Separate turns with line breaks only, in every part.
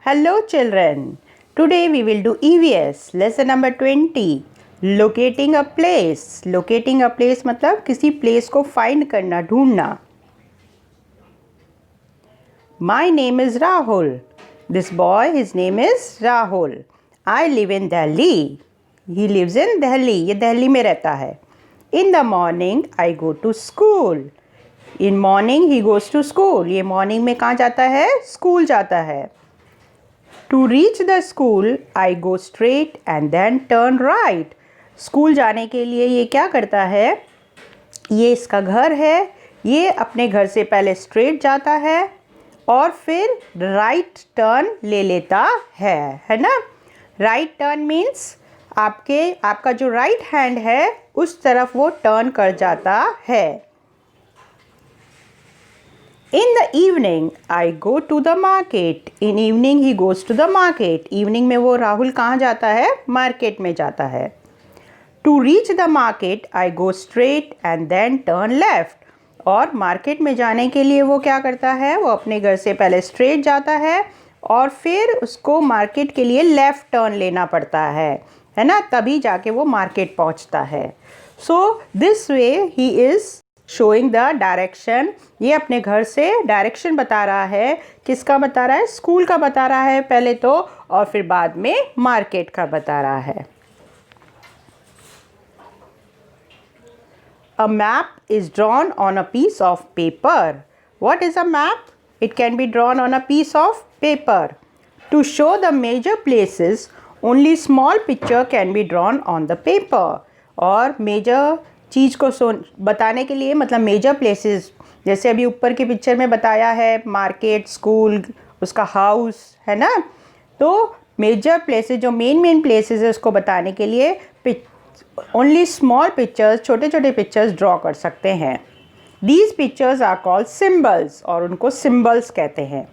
Hello children. Today we will do EVS lesson number 20. Locating a place. Locating a place मतलब किसी place को find करना, ढूंढना. My name is Rahul. This boy, his name is Rahul. I live in Delhi. He lives in Delhi. ये दिल्ली में रहता है. In the morning I go to school. In morning he goes to school. ये morning में कहाँ जाता है? School जाता है. To reach the school, I go straight and then turn right. School जाने के लिए ये क्या करता है? ये इसका घर है. ये अपने घर से पहले स्ट्रेट जाता है और फिर राइट टर्न ले लेता है ना? राइट टर्न मीन्स आपका जो राइट हैंड है उस तरफ वो टर्न कर जाता है. In the evening, I go to the market. In evening, he goes to the market. Evening में वो राहुल कहाँ जाता है? मार्केट में जाता है. To reach the market, I go straight and then turn left. और मार्केट में जाने के लिए वो क्या करता है? वो अपने घर से पहले स्ट्रेट जाता है और फिर उसको मार्केट के लिए लेफ़्ट टर्न लेना पड़ता है ना? तभी जाके वो मार्केट पहुँचता है. So this way he is showing the direction. ये अपने घर से डायरेक्शन बता रहा है. किसका बता रहा है? स्कूल का बता रहा है पहले तो, और फिर बाद में मार्केट का बता रहा है. A map is drawn on a piece of paper. What is a map? It can be drawn on a piece of paper. To show the major places, only small picture can be drawn on the paper. और major चीज़ को बताने के लिए मतलब major places, जैसे अभी ऊपर की पिक्चर में बताया है मार्केट, स्कूल, उसका हाउस है ना? तो मेजर प्लेसेस जो मेन प्लेसेस है उसको बताने के लिए ओनली स्मॉल पिक्चर्स, छोटे छोटे पिक्चर्स ड्रॉ कर सकते हैं. These pictures are called symbols और उनको सिम्बल्स कहते हैं.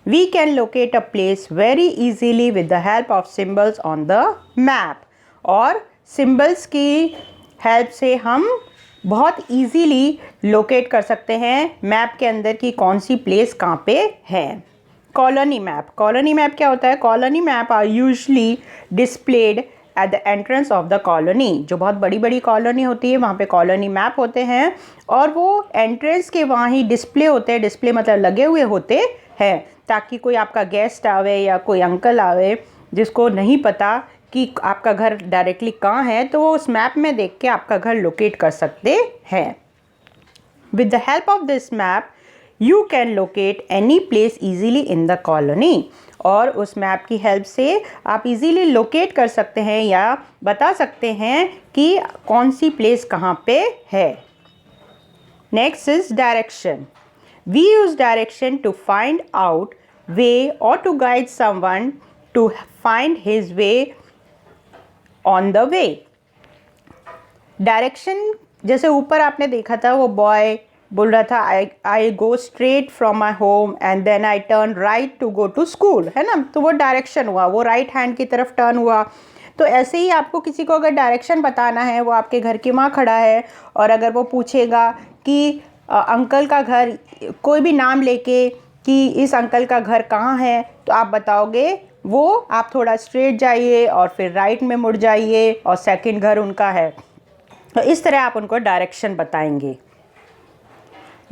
We can locate a place very easily with the help of symbols on the map. और सिम्बल्स की हेल्प से हम बहुत इजीली लोकेट कर सकते हैं मैप के अंदर की कौन सी प्लेस कहाँ पे है. Colony map. कॉलोनी मैप क्या होता है? Colony map are usually displayed at the entrance of the colony. जो बहुत बड़ी बड़ी कॉलोनी होती है वहाँ पे कॉलोनी मैप होते हैं और वो एंट्रेंस के वहाँ ही डिस्प्ले होते हैं. डिस्प्ले मतलब लगे हुए होते हैं ताकि कोई आपका गेस्ट आवे या कोई अंकल आवे जिसको नहीं पता कि आपका घर डायरेक्टली कहाँ है, तो वो उस मैप में देख के आपका घर लोकेट कर सकते हैं. With the help of this map you can locate any place easily in the colony. और उस मैप की हेल्प से आप इजीली लोकेट कर सकते हैं या बता सकते हैं कि कौन सी प्लेस कहाँ पे है. Next is direction. We use direction to find out way और to guide someone to find his way on the way. Direction जैसे ऊपर आपने देखा था, वो बॉय बोल रहा था I go straight from my home and then I turn right to go to school, है ना? तो वो डायरेक्शन हुआ, वो राइट हैंड की तरफ टर्न हुआ. तो ऐसे ही आपको किसी को अगर डायरेक्शन बताना है, वो आपके घर के वहाँ खड़ा है और अगर वो पूछेगा कि अंकल का घर, कोई भी नाम लेके कि इस अंकल का घर कहाँ है, तो आप बताओगे वो आप थोड़ा स्ट्रेट जाइए और फिर राइट में मुड़ जाइए और सेकंड घर उनका है. तो इस तरह आप उनको डायरेक्शन बताएंगे.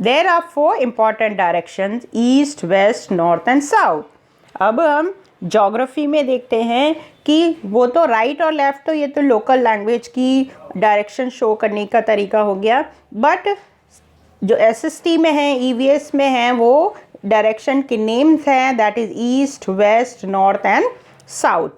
There are 4 important directions: east, west, north and south. अब हम ज्योग्राफी में देखते हैं कि वो तो राइट और लेफ़्ट, तो ये तो लोकल लैंग्वेज की डायरेक्शन शो करने का तरीका हो गया. बट जो SST में है, EVS में है, वो डायरेक्शन के नेम्स हैं, that is east, west, north and south.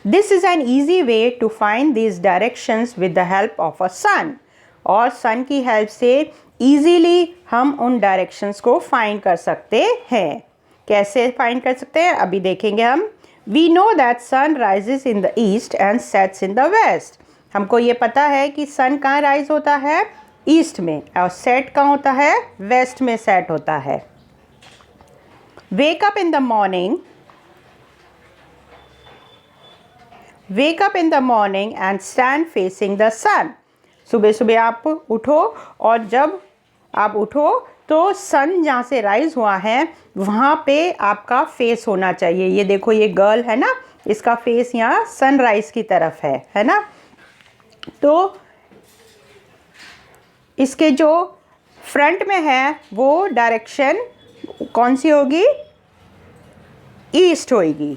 This is an easy way to find this directions with the help of a sun. और सन की हेल्प से ईजीली हम उन डायरेक्शंस को फाइंड कर सकते हैं. कैसे फाइंड कर सकते हैं अभी देखेंगे हम. We know that sun rises in the east and sets in the west. हमको ये पता है कि सन कहाँ राइज होता है? ईस्ट में, और सेट कहाँ होता है? वेस्ट में सेट होता है. Wake up in the morning and stand facing the sun. सुबह सुबह आप उठो और जब आप उठो तो सन जहाँ से राइज हुआ है वहाँ पे आपका फेस होना चाहिए। ये देखो ये गर्ल है ना, इसका फेस यहाँ सनराइज की तरफ है ना। तो इसके जो फ्रंट में है वो डायरेक्शन कौन सी होगी? ईस्ट होगी,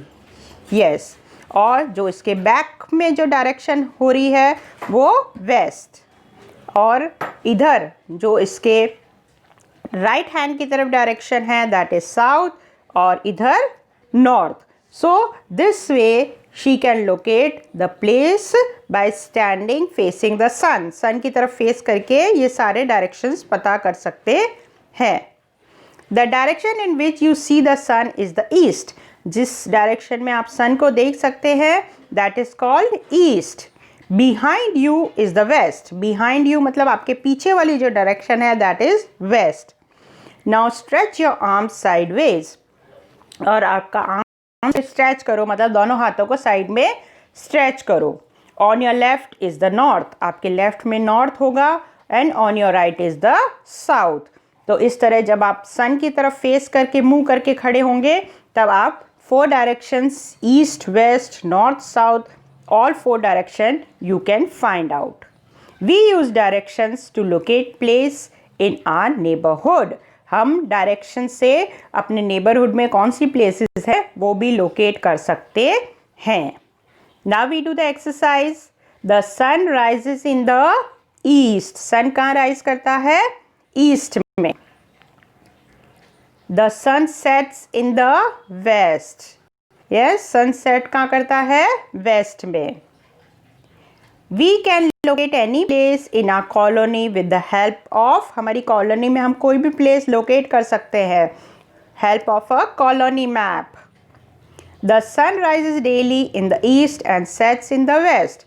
यस। और जो इसके बैक में जो डायरेक्शन हो रही है वो वेस्ट। और इधर जो इसके राइट हैंड की तरफ डायरेक्शन है दैट इज साउथ, और इधर north. So this way she can locate the place by standing facing the sun. Sun की तरफ फेस करके ये सारे डायरेक्शंस पता कर सकते हैं। The direction in which you see the sun is the east. जिस डायरेक्शन में आप सन को देख सकते हैं that is called east. Behind you is the west. Behind you मतलब आपके पीछे वाली जो डायरेक्शन है that is west. Now stretch your arms sideways. और आपका आर्म स्ट्रेच करो, मतलब दोनों हाथों को साइड में स्ट्रेच करो। On your left is the north. आपके लेफ्ट में नॉर्थ होगा and on your right is the south. तो इस तरह जब आप सन की तरफ फेस करके मुंह करके खड़े होंगे तब आप 4 directions east west north south, all 4 direction you can find out. We use directions to locate place in our neighborhood. हम डायरेक्शन से अपने नेबरहुड में कौन सी प्लेसेस है वो भी लोकेट कर सकते हैं। Now we do the exercise. The sun rises in the east. सन कहाँ राइज करता है? ईस्ट में। The sun sets in the west. Yes, sunset कहाँ करता है? वेस्ट में। We can locate any place in our colony with the help of. हमारी कॉलोनी में हम कोई भी प्लेस लोकेट कर सकते हैं help of a colony map. The sun rises daily in the east and sets in the west.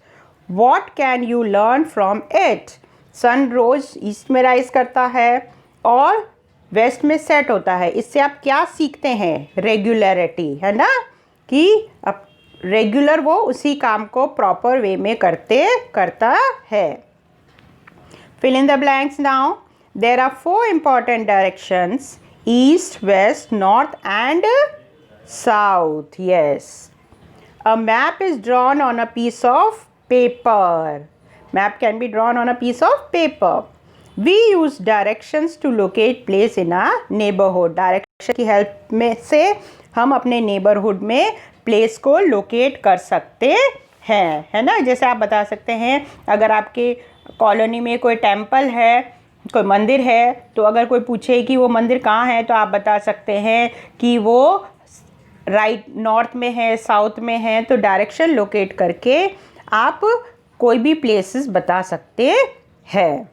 What can you learn from it? Sun रोज ईस्ट में राइज करता है और वेस्ट में सेट होता है। इससे आप क्या सीखते हैं? रेगुलरिटी, है ना, कि अब रेगुलर वो उसी काम को प्रॉपर वे में करता है। Fill in the blanks now. There are 4 important directions east west north and south. Yes, a map is drawn on a piece of paper. Map can be drawn on a piece of paper. We use directions to locate place in a neighbourhood. Direction की help में से हम अपने neighbourhood में place को locate कर सकते हैं, है ना। जैसे आप बता सकते हैं अगर आपके कॉलोनी में कोई टेम्पल है, कोई मंदिर है, तो अगर कोई पूछे कि वो मंदिर कहाँ है तो आप बता सकते हैं कि वो राइट नॉर्थ में है, साउथ में है। तो डायरेक्शन लोकेट करके आप कोई भी प्लेसेस बता सकते हैं।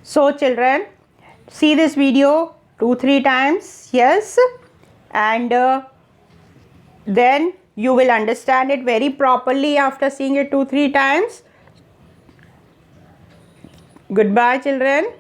So children, see this video 2-3 times, yes, and then you will understand it very properly after seeing it 2-3 times. Goodbye children.